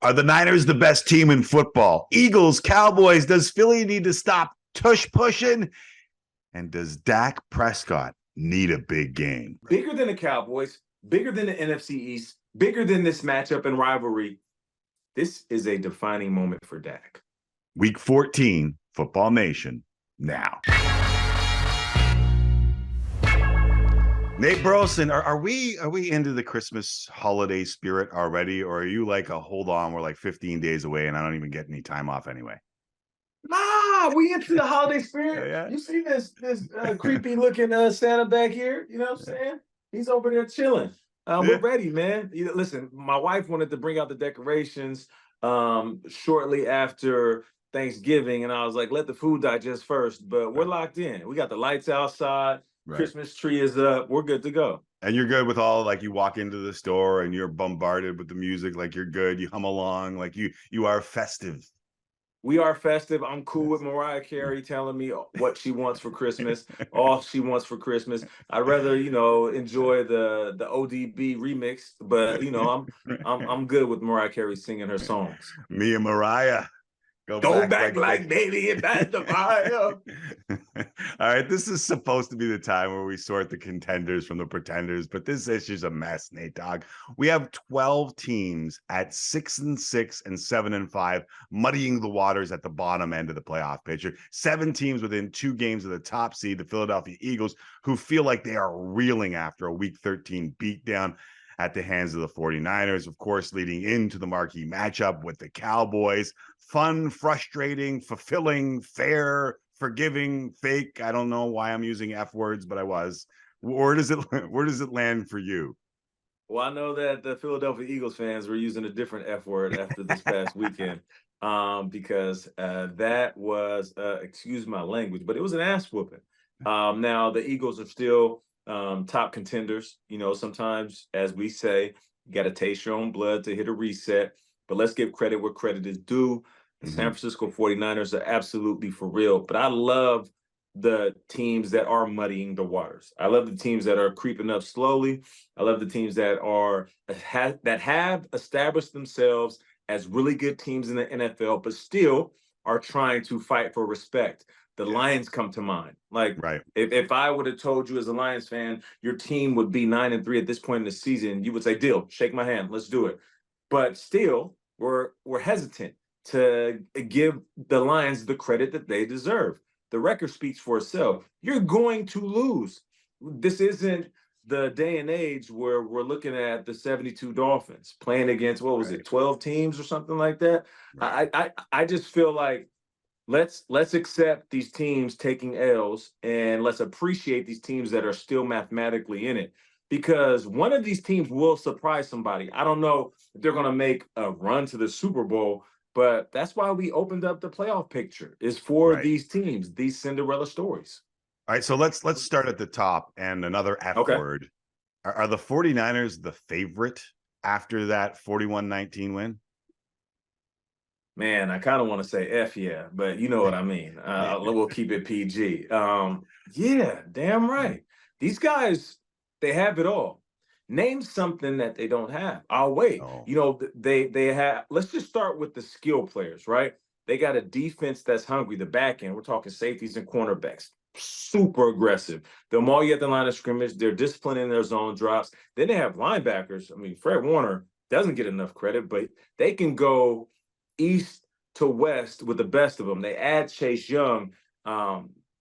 Are the Niners the best team in football? Eagles, Cowboys, does Philly need to stop tush pushing? And does Dak Prescott need a big game? Bigger than the Cowboys, bigger than the NFC East, bigger than this matchup and rivalry. This is a defining moment for Dak. Week 14, Football Nation, now. Nate Burleson, are we into the Christmas holiday spirit already, or are you like a hold on, we're like 15 days away and I don't even get any time off anyway? Nah, we into the holiday spirit. Yeah. You see this creepy looking Santa back here? You know what I'm saying? He's over there chilling. We're ready, man. Listen, my wife wanted to bring out the decorations shortly after Thanksgiving, and I was like, let the food digest first. But we're locked in. We got the lights outside. Right. Christmas tree is up. We're good to go. And you're good with all, like, you walk into the store and you're bombarded with the music, like you're good. You hum along, like you are festive. We are festive. I'm cool with Mariah Carey telling me what she wants for Christmas, all she wants for Christmas. I'd rather, enjoy the ODB remix, but I'm good with Mariah Carey singing her songs. Me and Mariah. Go back like baby and that's the fire. All right, this is supposed to be the time where we sort the contenders from the pretenders, but this issue's a mess, Nate Dogg. We have 12 teams at 6-6 and 7-5, muddying the waters at the bottom end of the playoff picture. 7 teams within 2 games of the top seed, the Philadelphia Eagles, who feel like they are reeling after a Week 13 beatdown at the hands of the 49ers, of course, leading into the marquee matchup with the Cowboys. Fun, frustrating, fulfilling, fair, forgiving, fake. I don't know why I'm using F words, but I was. Where does it land for you? Well, I know that the Philadelphia Eagles fans were using a different F word after this past weekend because that was, excuse my language, but it was an ass whooping. Now, the Eagles are still top contenders. Sometimes, as we say, you got to taste your own blood to hit a reset. But let's give credit where credit is due. The San Francisco 49ers are absolutely for real. But I love the teams that are muddying the waters. I love the teams that are creeping up slowly. I love the teams that have established themselves as really good teams in the NFL, but still are trying to fight for respect. The Lions come to mind. Like, right. If I would have told you as a Lions fan, your team would be 9-3 at this point in the season, you would say, deal, shake my hand, let's do it. But still, we're hesitant to give the Lions the credit that they deserve. The record speaks for itself. You're going to lose. This isn't the day and age where we're looking at the 72 Dolphins playing against, 12 teams or something like that. Right. I just feel like let's accept these teams taking L's and let's appreciate these teams that are still mathematically in it, because one of these teams will surprise somebody. I don't know if they're going to make a run to the Super Bowl, but that's why we opened up the playoff picture, is for these teams, these Cinderella stories. All right, so let's start at the top, and another F word. Are the 49ers the favorite after that 41-19 win? Man, I kind of want to say F, but you know what I mean. We'll keep it PG. Yeah, damn right. These guys, they have it all. Name something that they don't have. I'll wait. Oh. They have, let's just start with the skill players, right? They got a defense that's hungry, the back end. We're talking safeties and cornerbacks. Super aggressive. They'll maul you at the line of scrimmage. They're disciplined in their zone drops. Then they have linebackers. I mean, Fred Warner doesn't get enough credit, but they can go east to west with the best of them. They add Chase Young.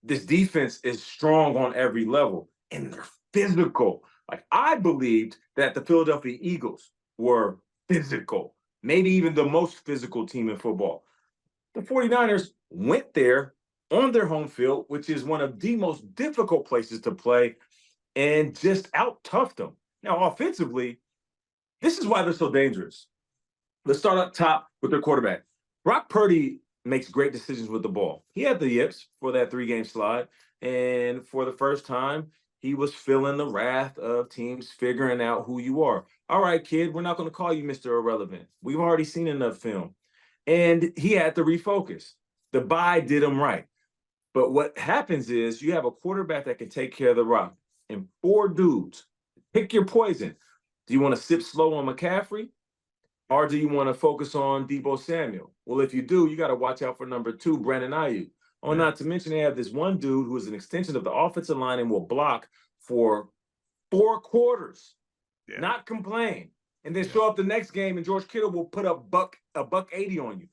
This defense is strong on every level, and they're physical. Like, I believed that the Philadelphia Eagles were physical, maybe even the most physical team in football. The 49ers went there on their home field, which is one of the most difficult places to play, and just out-toughed them. Now, offensively, this is why they're so dangerous. Let's start up top with their quarterback. Brock Purdy makes great decisions with the ball. He had the yips for that 3-game slide, and for the first time, he was feeling the wrath of teams figuring out who you are. All right, kid, we're not going to call you Mr. Irrelevant. We've already seen enough film. And he had to refocus. The bye did him right. But what happens is you have a quarterback that can take care of the rock. And 4 dudes, pick your poison. Do you want to sip slow on McCaffrey? Or do you want to focus on Deebo Samuel? Well, if you do, you got to watch out for number 2, Brandon Ayuk. Oh, Yeah. not to mention they have this one dude who is an extension of the offensive line and will block for 4 quarters, Yeah. not complain, and then show up the next game and George Kittle will put up a buck 80 on you.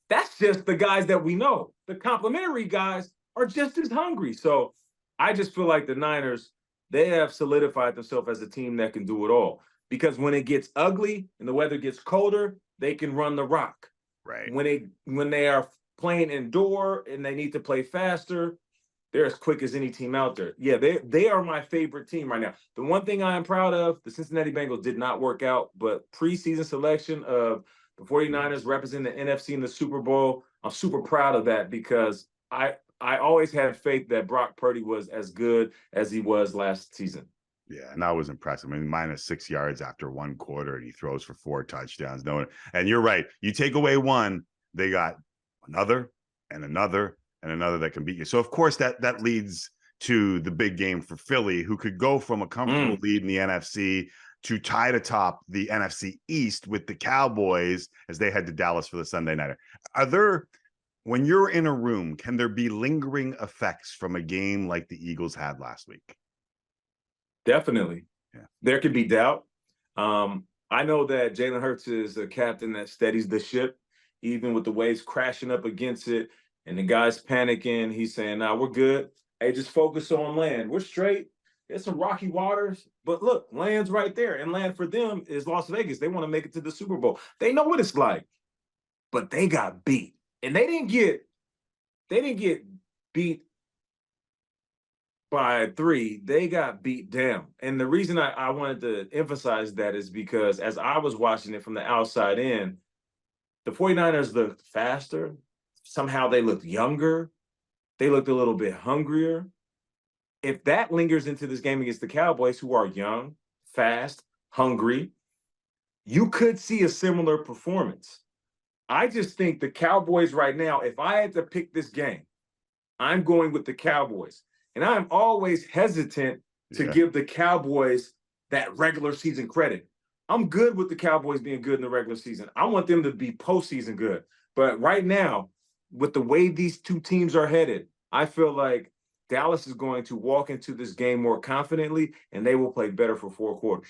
That's just the guys that we know. The complimentary guys are just as hungry. So I just feel like the Niners, they have solidified themselves as a team that can do it all. Because when it gets ugly and the weather gets colder, they can run the rock. Right. When they are playing indoor and they need to play faster, they're as quick as any team out there. Yeah, they are my favorite team right now. The one thing I am proud of, the Cincinnati Bengals did not work out, but preseason selection of the 49ers representing the NFC in the Super Bowl, I'm super proud of that because I always had faith that Brock Purdy was as good as he was last season. Yeah, and that was impressive. I mean, -6 yards after 1 quarter, and he throws for 4 touchdowns. No, and you're right. You take away one, they got another and another and another that can beat you. So, of course, that leads to the big game for Philly, who could go from a comfortable lead in the NFC to tie to top the NFC East with the Cowboys as they head to Dallas for the Sunday nighter. When you're in a room, can there be lingering effects from a game like the Eagles had last week? Definitely. Yeah. There could be doubt. I know that Jaylen Herz is a captain that steadies the ship, even with the waves crashing up against it and the guys panicking. He's saying, nah, we're good. Hey, just focus on land. We're straight. There's some rocky waters, but look, land's right there. And land for them is Las Vegas. They want to make it to the Super Bowl. They know what it's like, but they got beat. And they didn't get beat by 3, they got beat down. And the reason I wanted to emphasize that is because as I was watching it from the outside in, the 49ers looked faster. Somehow they looked younger. They looked a little bit hungrier. If that lingers into this game against the Cowboys, who are young, fast, hungry, you could see a similar performance. I just think the Cowboys right now, if I had to pick this game, I'm going with the Cowboys. And I'm always hesitant to give the Cowboys that regular season credit. I'm good with the Cowboys being good in the regular season. I want them to be postseason good. But right now, with the way these two teams are headed, I feel like Dallas is going to walk into this game more confidently, and they will play better for 4 quarters.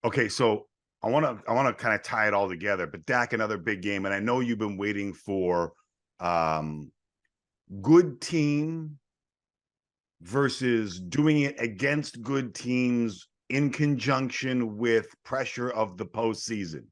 Okay, so I want to kind of tie it all together. But Dak, another big game, and I know you've been waiting for good team versus doing it against good teams in conjunction with pressure of the postseason.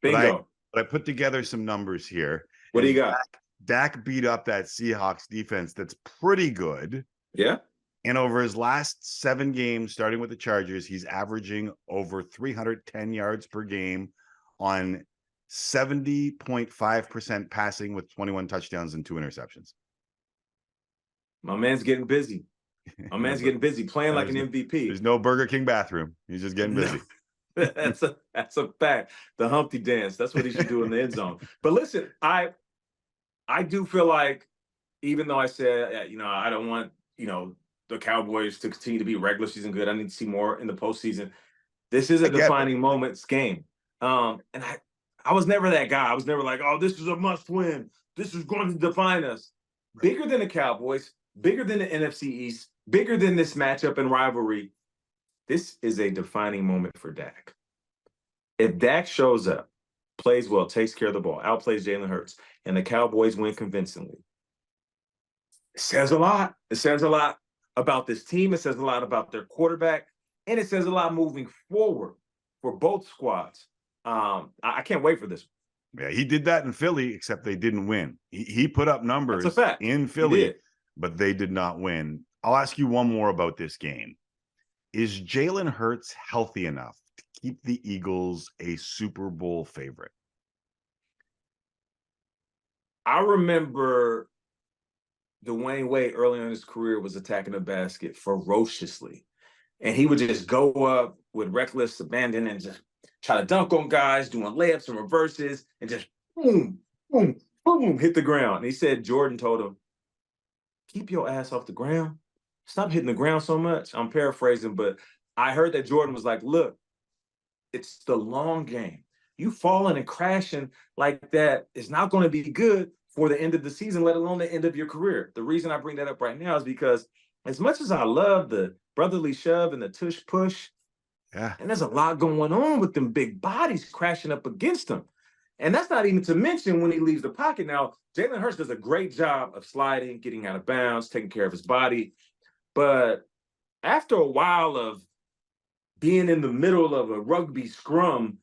Bingo. But I put together some numbers here. What do you got? Dak beat up that Seahawks defense that's pretty good. Yeah. And over his last 7 games, starting with the Chargers, he's averaging over 310 yards per game on 70.5% passing with 21 touchdowns and 2 interceptions. My man's getting busy. My man's getting busy, playing like an MVP. There's no Burger King bathroom. He's just getting busy. That's a fact. The Humpty dance. That's what he should do in the end zone. But listen, I do feel like, even though I said, I don't want, the Cowboys to continue to be regular season good, I need to see more in the postseason. This is a defining moments game. And I was never that guy. I was never like, oh, this is a must win. This is going to define us. Bigger than the Cowboys, bigger than the NFC East, bigger than this matchup and rivalry. This is a defining moment for Dak. If Dak shows up, plays well, takes care of the ball, outplays Jaylen Herz, and the Cowboys win convincingly, it says a lot. It says a lot about this team. It says a lot about their quarterback, and it says a lot moving forward for both squads. I can't wait for this. Yeah, he did that in Philly, except they didn't win. He put up numbers in Philly, but they did not win. I'll ask you one more about this game. Is Jaylen Herz healthy enough to keep the Eagles a Super Bowl favorite? I remember Dwayne Wade early in his career was attacking the basket ferociously. And he would just go up with reckless abandon and just try to dunk on guys, doing layups and reverses, and just boom, boom, boom, hit the ground. And he said Jordan told him, keep your ass off the ground. Stop hitting the ground so much. I'm paraphrasing, but I heard that Jordan was like, look, it's the long game. you falling and crashing like that is not going to be good for the end of the season, let alone the end of your career. The reason I bring that up right now is because as much as I love the brotherly shove and the tush push, Yeah. and there's a lot going on with them big bodies crashing up against him. And that's not even to mention when he leaves the pocket. Now, Jaylen Herz does a great job of sliding, getting out of bounds, taking care of his body. But after a while of being in the middle of a rugby scrum,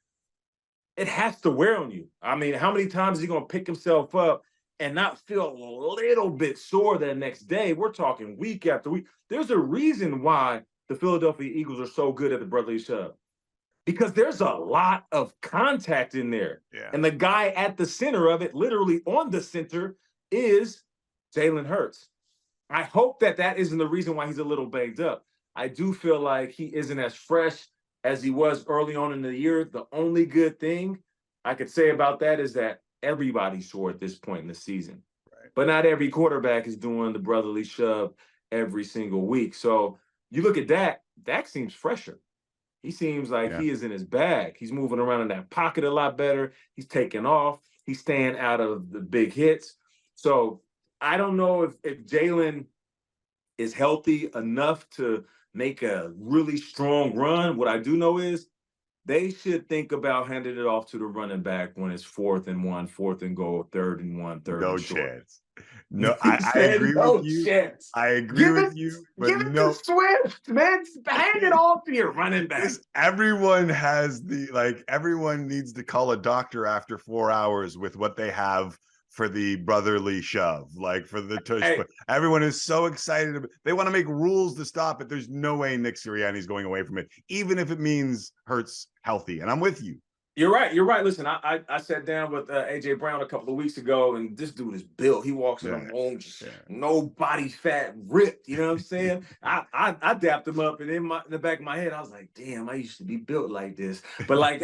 it has to wear on you. I mean, how many times is he going to pick himself up and not feel a little bit sore the next day? We're talking week after week. There's a reason why the Philadelphia Eagles are so good at the brotherly shove, because there's a lot of contact in there. Yeah. And the guy at the center of it, literally on the center, is Jaylen Herz. I hope that that isn't the reason why he's a little banged up. I do feel like he isn't as fresh as he was early on in the year. The only good thing I could say about that is that everybody's sore at this point in the season. Right. But not every quarterback is doing the brotherly shove every single week. So you look at Dak, Dak seems fresher. He seems like he is in his bag. He's moving around in that pocket a lot better. He's taking off. He's staying out of the big hits. So I don't know if Jaylen is healthy enough to make a really strong run. What I do know is they should think about handing it off to the running back when it's 4th and 1, 4th and goal, 3rd and 1, 3rd No and short. chance. No, I agree with you. Chance. I agree with you, but give it no. to Swift, man. Hand it off to your running back. Everyone has everyone needs to call a doctor after 4 hours with what they have for the brotherly shove, like for the tush. Hey. Everyone is so excited. They want to make rules to stop it. There's no way Nick Sirianni's going away from it, even if it means Hurts healthy. And I'm with you. You're right. You're right. Listen, I sat down with AJ Brown a couple of weeks ago, and this dude is built. He walks in the room, just no body fat, ripped. You know what I'm saying? I dapped him up, and in the back of my head, I was like, damn, I used to be built like this. But like,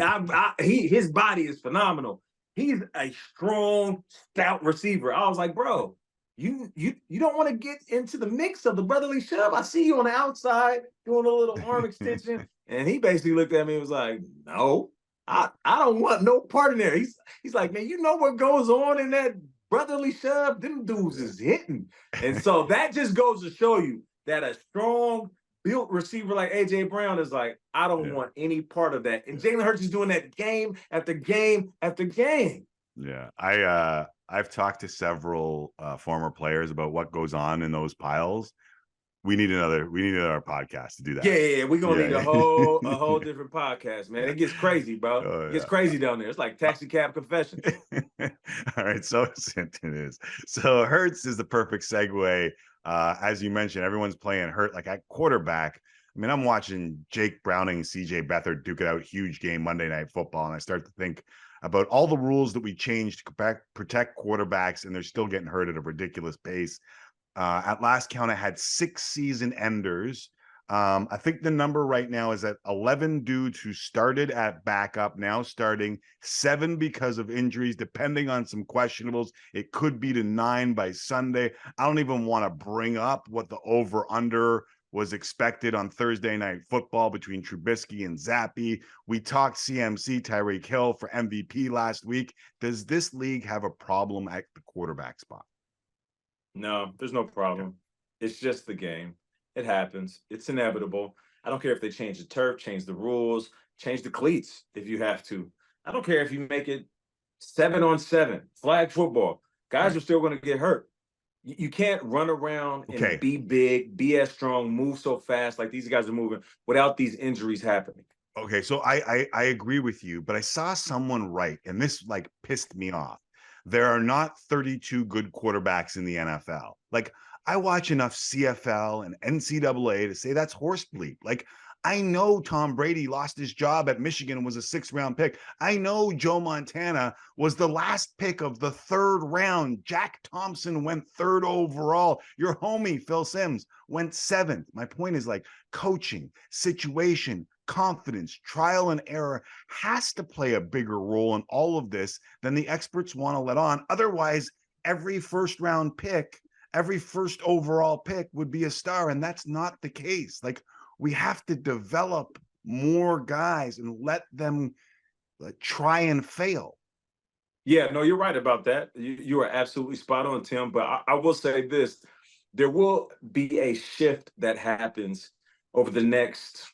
his body is phenomenal. He's a strong, stout receiver. I was like, bro, you don't want to get into the mix of the brotherly shove. I see you on the outside doing a little arm extension, and he basically looked at me and was like, no. I don't want no part in there. He's like, man, you know what goes on in that brotherly shove? Them dudes is hitting. And so that just goes to show you that a strong built receiver like AJ Brown is like, I don't want any part of that. And Jaylen Herz is doing that game after game after game. Yeah. I've talked to several former players about what goes on in those piles. We need another podcast to do that. Yeah, we're gonna need a whole different podcast, man. It gets crazy, bro. It gets crazy down there. It's like taxi cab confession. All right, so it is. So Hertz is the perfect segue. As you mentioned, everyone's playing Hurt like at quarterback. I mean, I'm watching Jake Browning, CJ Beathard duke it out, huge game Monday Night Football, and I start to think about all the rules that we changed to protect quarterbacks, and they're still getting hurt at a ridiculous pace. At last count, I had 6 season enders. I think the number right now is at 11 dudes who started at backup, now starting, 7 because of injuries, depending on some questionables. It could be to 9 by Sunday. I don't even want to bring up what the over-under was expected on Thursday Night Football between Trubisky and Zappi. We talked CMC, Tyreek Hill for MVP last week. Does this league have a problem at the quarterback spot? No, there's no problem. It's just the game. It happens. It's inevitable. I don't care if they change the turf, change the rules, change the cleats if you have to. I don't care if you make it 7-on-7, flag football. Guys are still going to get hurt. You can't run around and be big, be as strong, move so fast like these guys are moving without these injuries happening. Okay, so I agree with you, but I saw someone write, and this like pissed me off. There are not 32 good quarterbacks in the NFL. Like, I watch enough CFL and NCAA to say that's horse bleep. Like, I know Tom Brady lost his job at Michigan and was a 6th-round pick. I know Joe Montana was the last pick of the 3rd round. Jack Thompson went 3rd overall. Your homie, Phil Simms, went 7th. My point is, like, coaching, situation, confidence, trial and error has to play a bigger role in all of this than the experts want to let on. Otherwise, every 1st-round pick, every 1st overall pick would be a star, and that's not the case. Like, we have to develop more guys and let them try and fail. Yeah, no, you're right about that. You are absolutely spot on, Tim. But I will say this: there will be a shift that happens over the next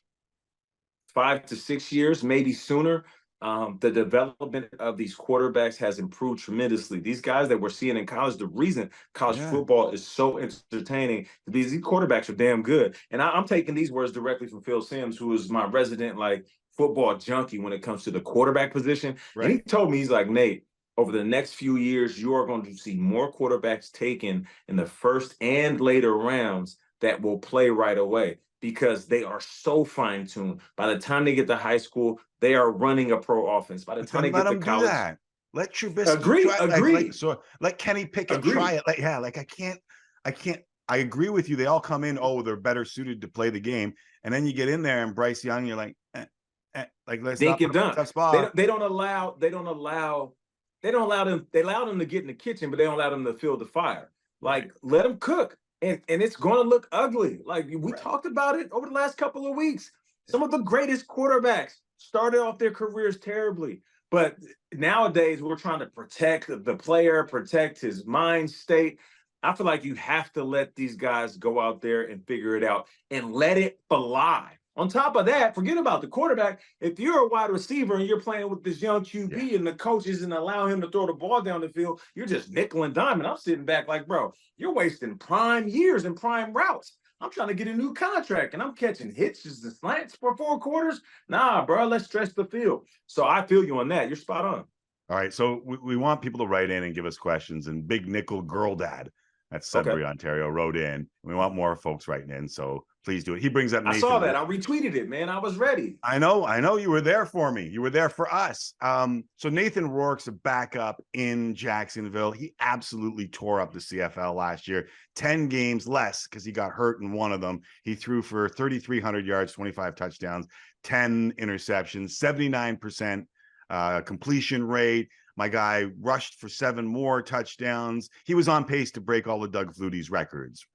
5 to 6 years, maybe sooner. The development of these quarterbacks has improved tremendously. These guys that we're seeing in college, the reason college football is so entertaining, these quarterbacks are damn good. And I'm taking these words directly from Phil Simms, who is my resident like football junkie when it comes to the quarterback position. Right. And he told me, he's like, Nate, over the next few years, you are going to see more quarterbacks taken in the first and later rounds that will play right away, because they are so fine-tuned. By the time they get to high school, they are running a pro offense. By the time they Let get to them college, do that. Let Trubisky try, agree. So let Kenny Pickett try it. I agree with you. They all come in, they're better suited to play the game. And then you get in there and Bryce Young, you're like, let's not put him in a tough spot. They allow them to get in the kitchen, but they don't allow them to fill the fire. Like, let them cook. And it's going to look ugly. Like we talked about it over the last couple of weeks. Some of the greatest quarterbacks started off their careers terribly. But nowadays, we're trying to protect the player, protect his mind state. I feel like you have to let these guys go out there and figure it out and let it fly. On top of that, forget about the quarterback. If you're a wide receiver and you're playing with this young QB and the coach isn't allowing him to throw the ball down the field, you're just nickel and diming. I'm sitting back like, bro, you're wasting prime years and prime routes. I'm trying to get a new contract and I'm catching hitches and slants for 4 quarters. Nah, bro, let's stretch the field. So I feel you on that. You're spot on. All right. So we want people to write in and give us questions. And Big Nickel Girl Dad, that's Sudbury, Ontario, wrote in. We want more folks writing in. So please do it. He brings up Nathan. I saw that. I retweeted it, man. I was ready. I know. You were there for me. You were there for us. So Nathan Rourke's a backup in Jacksonville. He absolutely tore up the CFL last year. 10 games less because he got hurt in one of them. He threw for 3,300 yards, 25 touchdowns, 10 interceptions, 79% completion rate. My guy rushed for 7 more touchdowns. He was on pace to break all of Doug Flutie's records.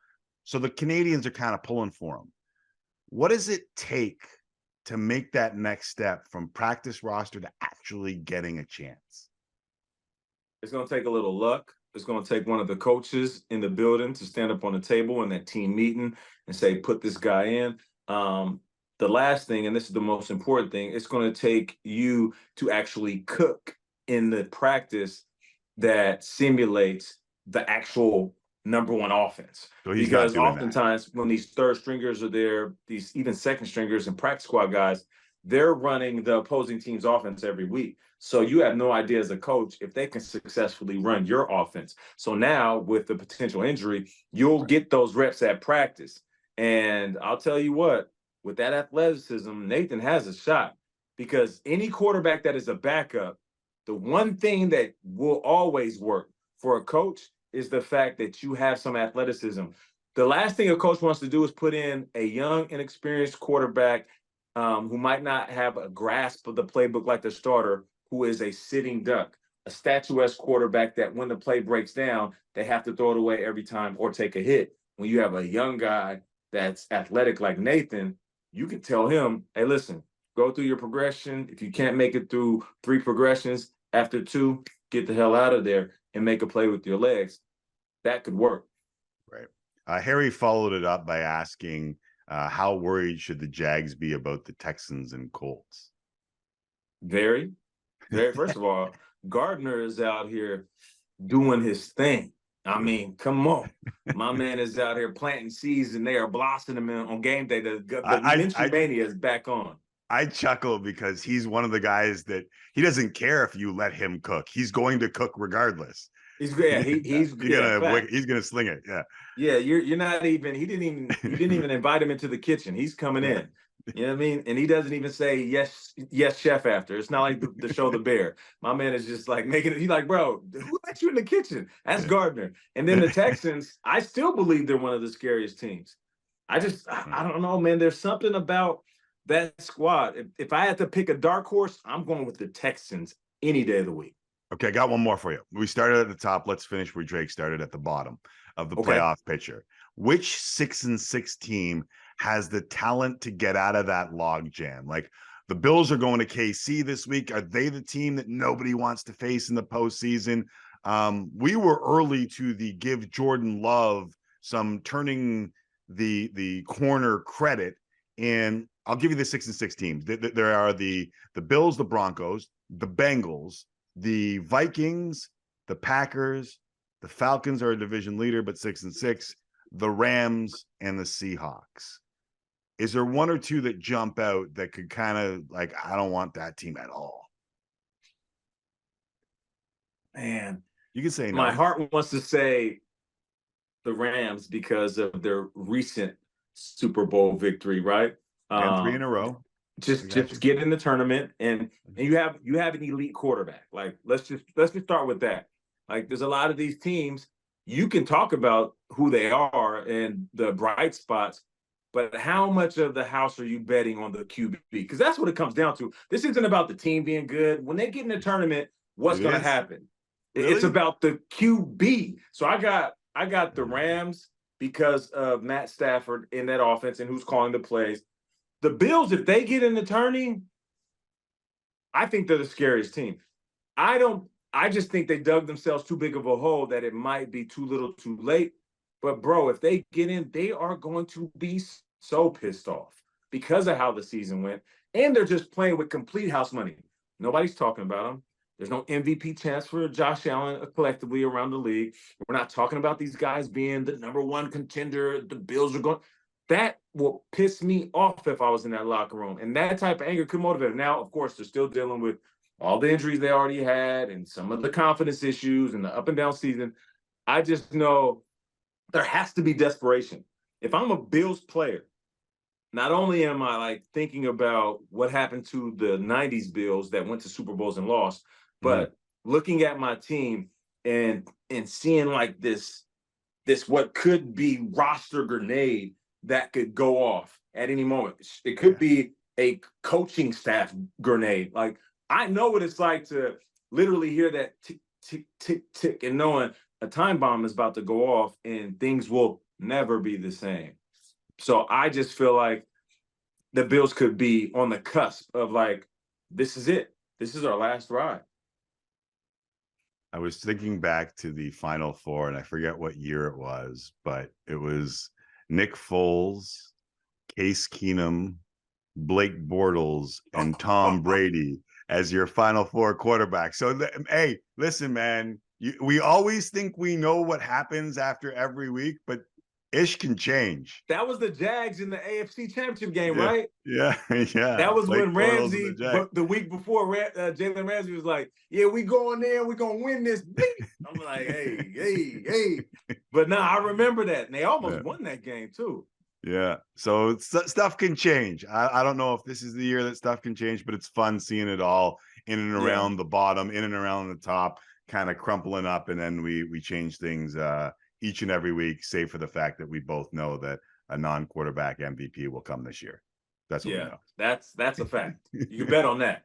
So the Canadians are kind of pulling for him. What does it take to make that next step from practice roster to actually getting a chance? It's going to take a little luck. It's going to take one of the coaches in the building to stand up on the table in that team meeting and say, put this guy in. The last thing, and this is the most important thing, it's going to take you to actually cook in the practice that simulates the actual number one offense. So because oftentimes when these third stringers are there, these even second stringers and practice squad guys, they're running the opposing team's offense every week. So you have no idea as a coach if they can successfully run your offense. So now with the potential injury, you'll get those reps at practice. And I'll tell you what, with that athleticism, Nathan has a shot, because any quarterback that is a backup, the one thing that will always work for a coach is the fact that you have some athleticism. The last thing a coach wants to do is put in a young, inexperienced quarterback who might not have a grasp of the playbook like the starter, who is a sitting duck, a statuesque quarterback that when the play breaks down, they have to throw it away every time or take a hit. When you have a young guy that's athletic like Nathan, you can tell him, hey, listen, go through your progression. If you can't make it through 3 progressions, after 2, get the hell out of there and make a play with your legs. That could work. Right. Harry followed it up by asking, how worried should the Jags be about the Texans and Colts? Very. First of all, Gardner is out here doing his thing. I mean, come on. My man is out here planting seeds and they are blossoming on game day. The Minshew mania is back on. I chuckle because he's one of the guys that he doesn't care if you let him cook. He's going to cook regardless. He's gonna sling it. Yeah, you're not even. You didn't even invite him into the kitchen. He's coming in. You know what I mean? And he doesn't even say yes, chef after. It's not like the show The Bear. My man is just like making it. He's like, bro, who let you in the kitchen? That's Gardner. And then the Texans, I still believe they're one of the scariest teams. I don't know, man. There's something about that squad. If I had to pick a dark horse, I'm going with the Texans any day of the week. Okay, I got one more for you. We started at the top. Let's finish where Drake started at the bottom of the playoff picture. Which 6-6 team has the talent to get out of that log jam? Like, The Bills are going to KC this week. Are they the team that nobody wants to face in the postseason? We were early to the give Jordan Love some turning the corner credit, and I'll give you the 6-6 teams. There are the Bills, the Broncos, the Bengals, the Vikings, the Packers, the Falcons are a division leader, but 6-6, the Rams, and the Seahawks. Is there one or two that jump out that could kind of like, I don't want that team at all? Man, you can say no. My heart wants to say the Rams because of their recent Super Bowl victory, right? 3 in a row. Just get in the tournament, and you have an elite quarterback. Like let's just start with that. Like there's a lot of these teams you can talk about who they are and the bright spots, but how much of the house are you betting on the QB? Because that's what it comes down to. This isn't about the team being good. When they get in the tournament, what's going to happen? Really? It's about the QB. So I got the Rams because of Matt Stafford in that offense and who's calling the plays. The Bills, if they get in the tourney, I think they're the scariest team. I just think they dug themselves too big of a hole that it might be too little too late. But, bro, if they get in, they are going to be so pissed off because of how the season went. And they're just playing with complete house money. Nobody's talking about them. There's no MVP chance for Josh Allen collectively around the league. We're not talking about these guys being the #1 contender. The Bills are going. That will piss me off if I was in that locker room. And that type of anger could motivate them. Now, of course, they're still dealing with all the injuries they already had and some of the confidence issues and the up and down season. I just know there has to be desperation. If I'm a Bills player, not only am I like thinking about what happened to the 90s Bills that went to Super Bowls and lost, but looking at my team and seeing like this what could be roster grenade that could go off at any moment. It could be a coaching staff grenade. Like I know what it's like to literally hear that tick, tick, tick, tick, and knowing a time bomb is about to go off and things will never be the same. So I just feel like the Bills could be on the cusp of like, this is it. This is our last ride. I was thinking back to the Final Four, and I forget what year it was, but it was Nick Foles, Case Keenum, Blake Bortles, and Tom Brady as your Final Four quarterback. So, hey, listen, man, we always think we know what happens after every week, but ish can change. That was the Jags in the AFC Championship game, right? Yeah. That was Blake when Ramsey, the week before, Jaylen Herz was like, yeah, we going there, we going to win this. I'm like, hey. But no, I remember that. And they almost won that game, too. Yeah. So stuff can change. I don't know if this is the year that stuff can change, but it's fun seeing it all in and around the bottom, in and around the top, kind of crumpling up. And then we change things each and every week, save for the fact that we both know that a non-quarterback MVP will come this year. That's what we know. That's a fact. You can bet on that.